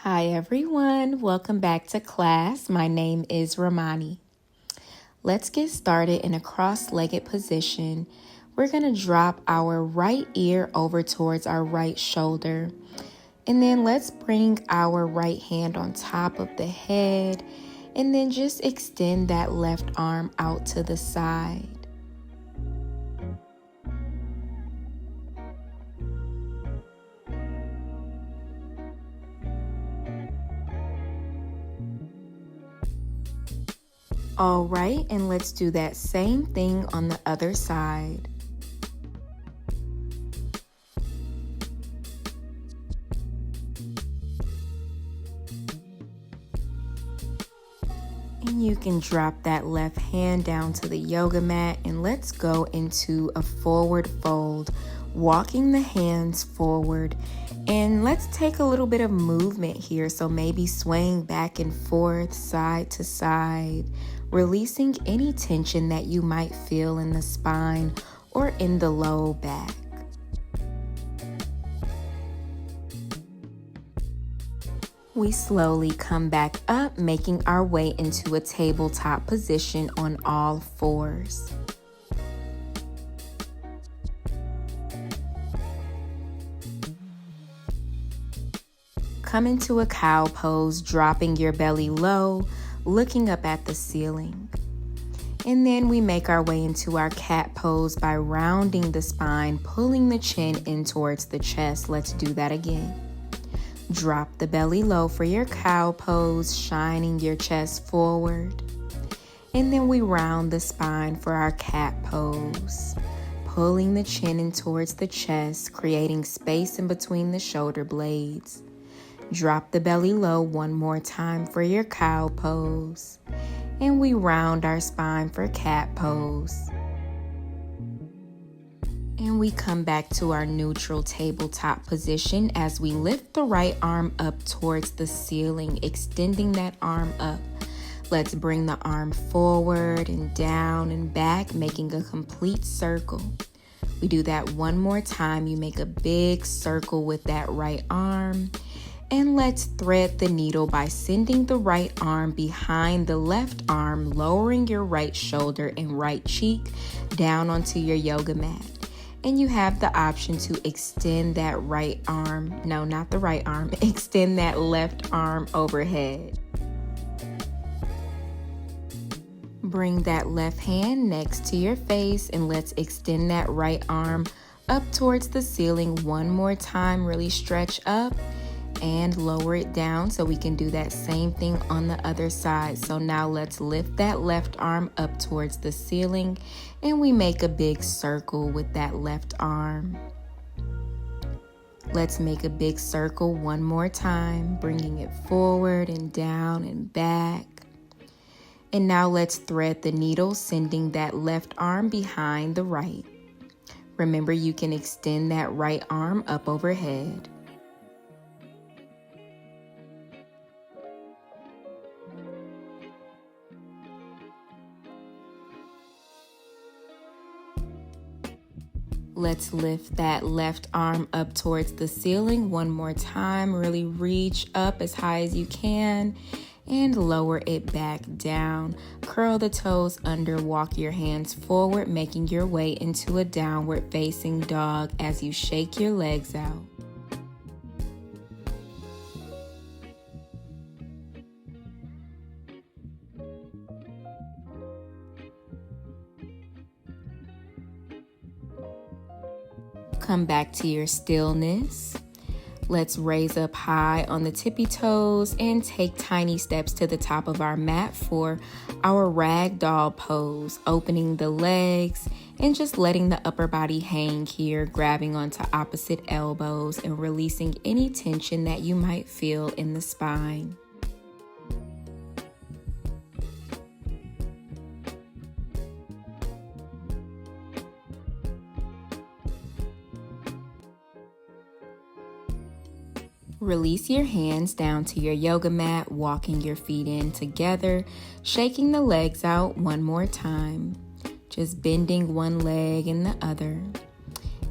Hi everyone, welcome back to class. My name is RAMONI. Let's get started in a cross-legged position. We're going to drop our right ear over towards our right shoulder. And then let's bring our right hand on top of the head. And then just extend that left arm out to the side. All right, and let's do that same thing on the other side. And you can drop that left hand down to the yoga mat and let's go into a forward fold, walking the hands forward. And let's take a little bit of movement here, so maybe swaying back and forth, side to side, releasing any tension that you might feel in the spine or in the low back. We slowly come back up, making our way into a tabletop position on all fours. Come into a cow pose, dropping your belly low, looking up at the ceiling. And then we make our way into our cat pose by rounding the spine, pulling the chin in towards the chest. Let's do that again. Drop the belly low for your cow pose, shining your chest forward. And then we round the spine for our cat pose, pulling the chin in towards the chest, creating space in between the shoulder blades. Drop the belly low one more time for your cow pose. And we round our spine for cat pose. And we come back to our neutral tabletop position as we lift the right arm up towards the ceiling, extending that arm up. Let's bring the arm forward and down and back, making a complete circle. We do that one more time. You make a big circle with that right arm. And let's thread the needle by sending the right arm behind the left arm, lowering your right shoulder and right cheek down onto your yoga mat. And you have the option to extend that right arm, no, not the right arm, extend that left arm overhead. Bring that left hand next to your face and let's extend that right arm up towards the ceiling one more time. Really stretch up and lower it down so we can do that same thing on the other side. So now let's lift that left arm up towards the ceiling and we make a big circle with that left arm. Let's make a big circle one more time, bringing it forward and down and back. And now let's thread the needle, sending that left arm behind the right. Remember, you can extend that right arm up overhead. Let's lift that left arm up towards the ceiling one more time. Really reach up as high as you can and lower it back down. Curl the toes under, walk your hands forward, making your way into a downward facing dog as you shake your legs out. Come back to your stillness. Let's raise up high on the tippy toes and take tiny steps to the top of our mat for our ragdoll pose, opening the legs and just letting the upper body hang here, grabbing onto opposite elbows and releasing any tension that you might feel in the spine. Release your hands down to your yoga mat, walking your feet in together, shaking the legs out one more time, just bending one leg and the other.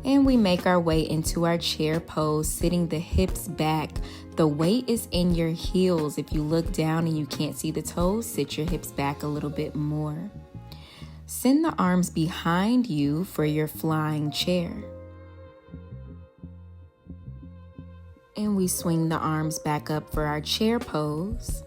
And we make our way into our chair pose, sitting the hips back, The weight is in your heels. If you look down and you can't see the toes, sit your hips back a little bit more. Send the arms behind you for your flying chair. And we swing the arms back up for our chair pose.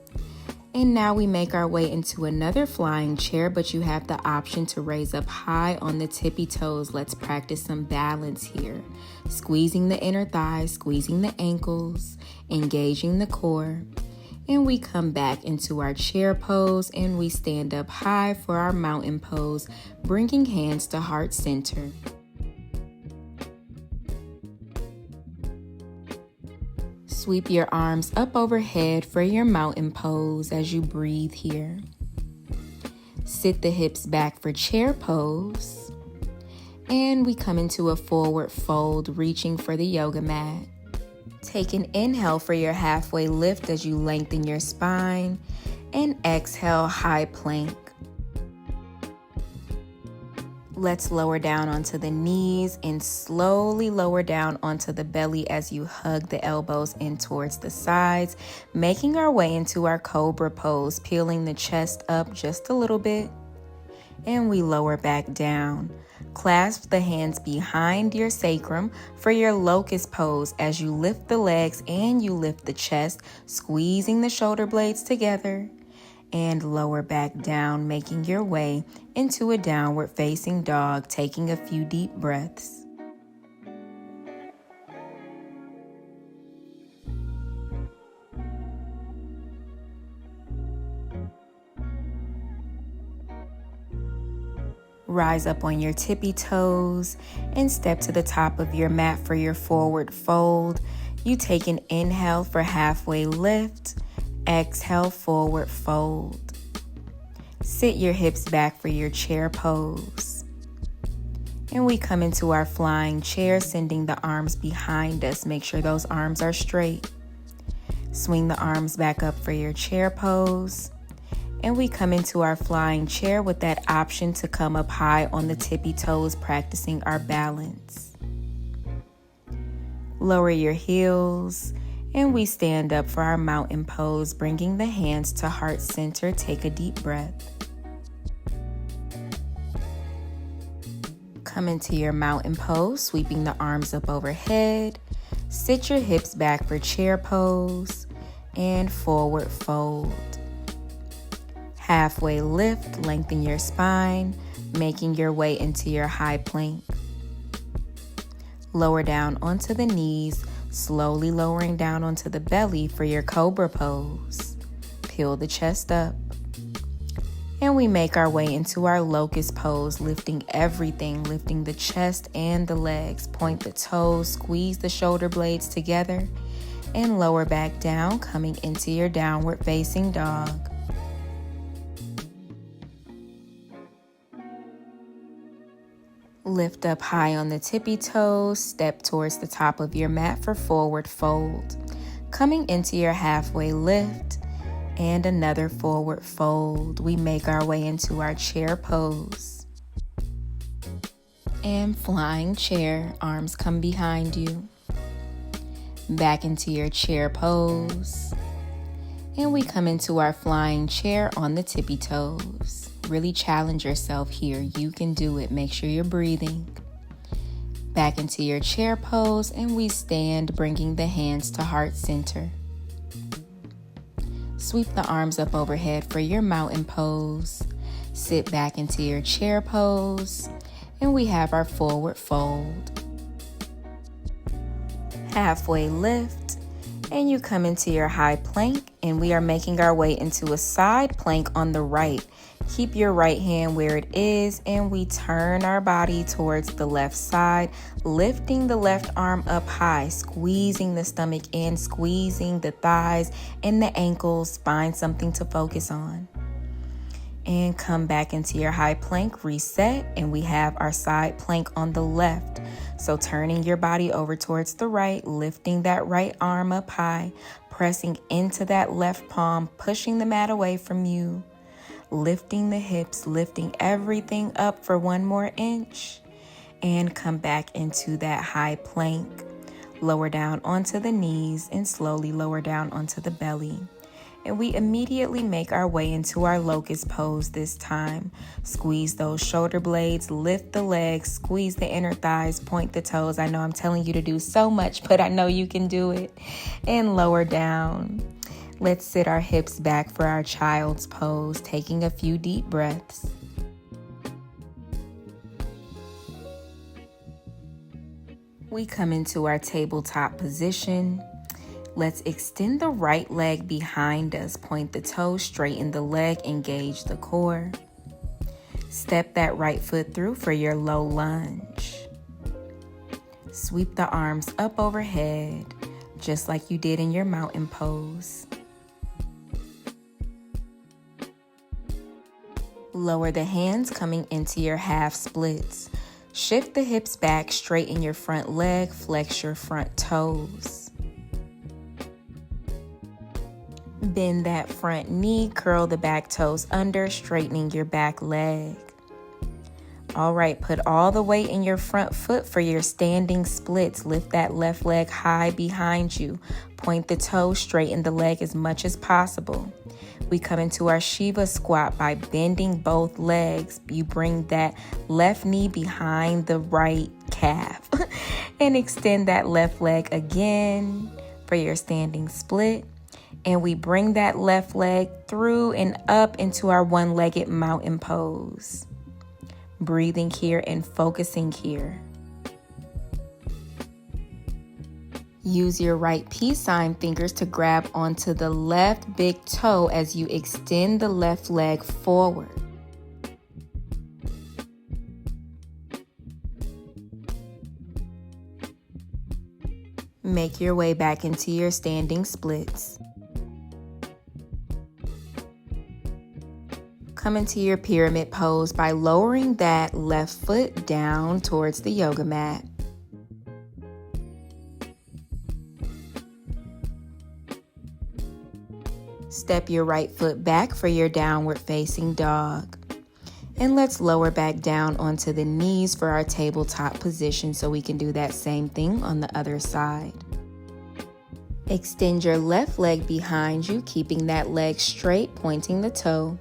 And now we make our way into another flying chair, but you have the option to raise up high on the tippy toes. Let's practice some balance here. Squeezing the inner thighs, squeezing the ankles, engaging the core. And we come back into our chair pose and we stand up high for our mountain pose, bringing hands to heart center. Sweep your arms up overhead for your mountain pose as you breathe here. Sit the hips back for chair pose. And we come into a forward fold, reaching for the yoga mat. Take an inhale for your halfway lift as you lengthen your spine, and exhale, high plank. Let's lower down onto the knees and slowly lower down onto the belly as you hug the elbows in towards the sides, making our way into our cobra pose, peeling the chest up just a little bit, and we lower back down. Clasp the hands behind your sacrum for your locust pose as you lift the legs and you lift the chest, squeezing the shoulder blades together, and lower back down, making your way into a downward facing dog, taking a few deep breaths. Rise up on your tippy toes and step to the top of your mat for your forward fold. You take an inhale for halfway lift, exhale, forward fold. Sit your hips back for your chair pose. And we come into our flying chair, sending the arms behind us. Make sure those arms are straight. Swing the arms back up for your chair pose. And we come into our flying chair with that option to come up high on the tippy toes, practicing our balance. Lower your heels, and we stand up for our mountain pose, bringing the hands to heart center. Take a deep breath. Come into your mountain pose, sweeping the arms up overhead. Sit your hips back for chair pose and forward fold. Halfway lift, lengthen your spine, making your way into your high plank. Lower down onto the knees, slowly lowering down onto the belly for your cobra pose. Peel the chest up. And we make our way into our locust pose, lifting everything, lifting the chest and the legs. Point the toes, squeeze the shoulder blades together, and lower back down, coming into your downward facing dog. Lift up high on the tippy toes, step towards the top of your mat for forward fold. Coming into your halfway lift and another forward fold. We make our way into our chair pose. And flying chair, arms come behind you. Back into your chair pose. And we come into our flying chair on the tippy toes. Really challenge yourself here. You can do it. Make sure you're breathing. Back into your chair pose, and we stand, bringing the hands to heart center. Sweep the arms up overhead for your mountain pose. Sit back into your chair pose, and we have our forward fold. Halfway lift, and you come into your high plank, and we are making our way into a side plank on the right. Keep your right hand where it is, and we turn our body towards the left side, lifting the left arm up high, squeezing the stomach in, squeezing the thighs and the ankles. Find something to focus on. And come back into your high plank, reset, and we have our side plank on the left. So turning your body over towards the right, lifting that right arm up high, pressing into that left palm, pushing the mat away from you. Lifting the hips, lifting everything up for one more inch, and come back into that high plank. Lower down onto the knees and slowly lower down onto the belly. And we immediately make our way into our locust pose this time. Squeeze those shoulder blades, lift the legs, squeeze the inner thighs, point the toes. I know I'm telling you to do so much, but I know you can do it. And lower down. Let's sit our hips back for our child's pose, taking a few deep breaths. We come into our tabletop position. Let's extend the right leg behind us. Point the toes, straighten the leg, engage the core. Step that right foot through for your low lunge. Sweep the arms up overhead, just like you did in your mountain pose. Lower the hands, coming into your half splits. Shift the hips back, straighten your front leg, flex your front toes. Bend that front knee, curl the back toes under, straightening your back leg. All right, put all the weight in your front foot for your standing splits. Lift that left leg high behind you. Point the toes, straighten the leg as much as possible. We come into our Shiva squat by bending both legs. You bring that left knee behind the right calf and extend that left leg again for your standing split. And we bring that left leg through and up into our one-legged mountain pose. Breathing here and focusing here. Use your right peace sign fingers to grab onto the left big toe as you extend the left leg forward. Make your way back into your standing splits. Come into your pyramid pose by lowering that left foot down towards the yoga mat. Step your right foot back for your downward facing dog. And let's lower back down onto the knees for our tabletop position so we can do that same thing on the other side. Extend your left leg behind you, keeping that leg straight, pointing the toe.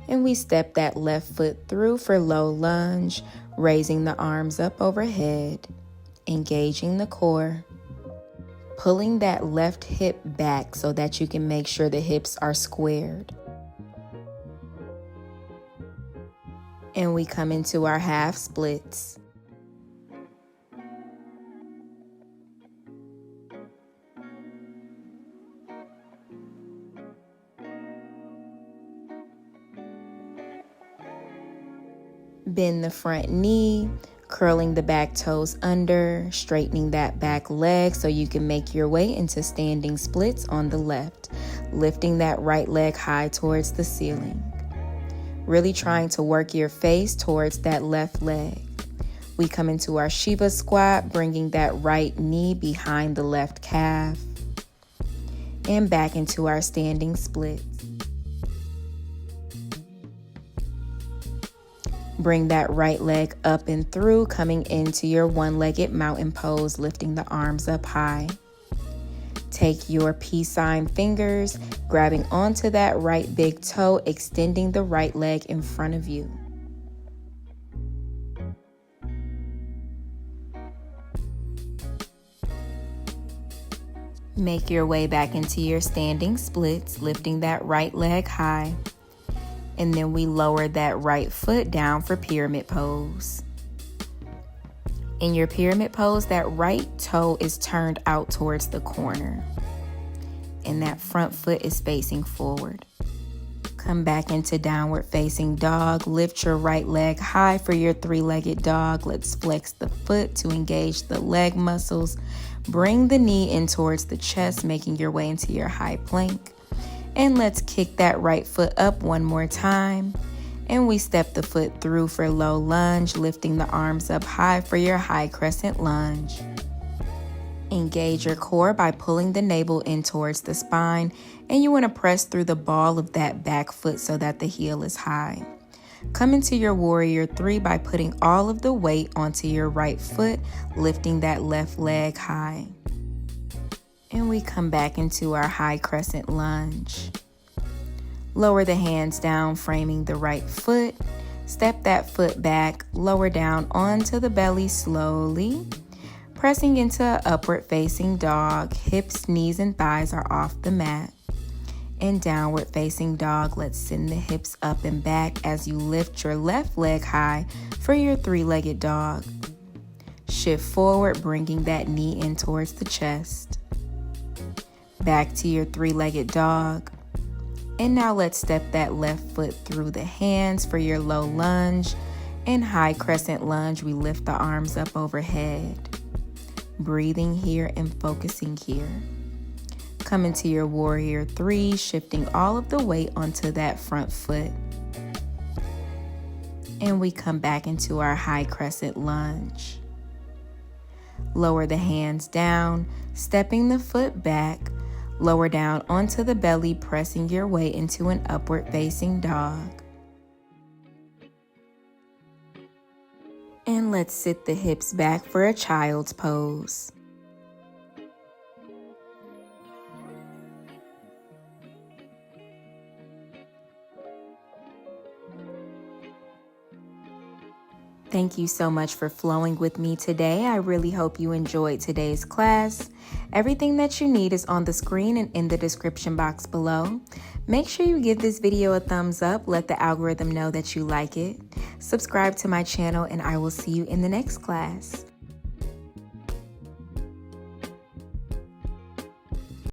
And we step that left foot through for low lunge, raising the arms up overhead, engaging the core, pulling that left hip back so that you can make sure the hips are squared. And we come into our half splits. Bend the front knee, curling the back toes under, straightening that back leg so you can make your way into standing splits on the left, lifting that right leg high towards the ceiling. Really trying to work your face towards that left leg. We come into our Shiva squat, bringing that right knee behind the left calf, and back into our standing splits. Bring that right leg up and through, coming into your one-legged mountain pose, lifting the arms up high. Take your peace sign fingers, grabbing onto that right big toe, extending the right leg in front of you. Make your way back into your standing splits, lifting that right leg high. And then we lower that right foot down for pyramid pose. In your pyramid pose, that right toe is turned out towards the corner. And that front foot is facing forward. Come back into downward facing dog. Lift your right leg high for your three-legged dog. Let's flex the foot to engage the leg muscles. Bring the knee in towards the chest, making your way into your high plank. And let's kick that right foot up one more time. And we step the foot through for low lunge, lifting the arms up high for your high crescent lunge. Engage your core by pulling the navel in towards the spine, and you want to press through the ball of that back foot so that the heel is high. Come into your warrior three by putting all of the weight onto your right foot, lifting that left leg high. And we come back into our high crescent lunge. Lower the hands down, framing the right foot. Step that foot back, lower down onto the belly slowly. Pressing into upward facing dog, hips, knees, and thighs are off the mat. In downward facing dog, let's send the hips up and back as you lift your left leg high for your three-legged dog. Shift forward, bringing that knee in towards the chest. Back to your three-legged dog. And now let's step that left foot through the hands for your low lunge. In high crescent lunge, we lift the arms up overhead. Breathing here and focusing here. Come into your warrior 3, shifting all of the weight onto that front foot. And we come back into our high crescent lunge. Lower the hands down, stepping the foot back. Lower down onto the belly, pressing your way into an upward facing dog. And let's sit the hips back for a child's pose. Thank you so much for flowing with me today. I really hope you enjoyed today's class. Everything that you need is on the screen and in the description box below. Make sure you give this video a thumbs up. Let the algorithm know that you like it. Subscribe to my channel and I will see you in the next class.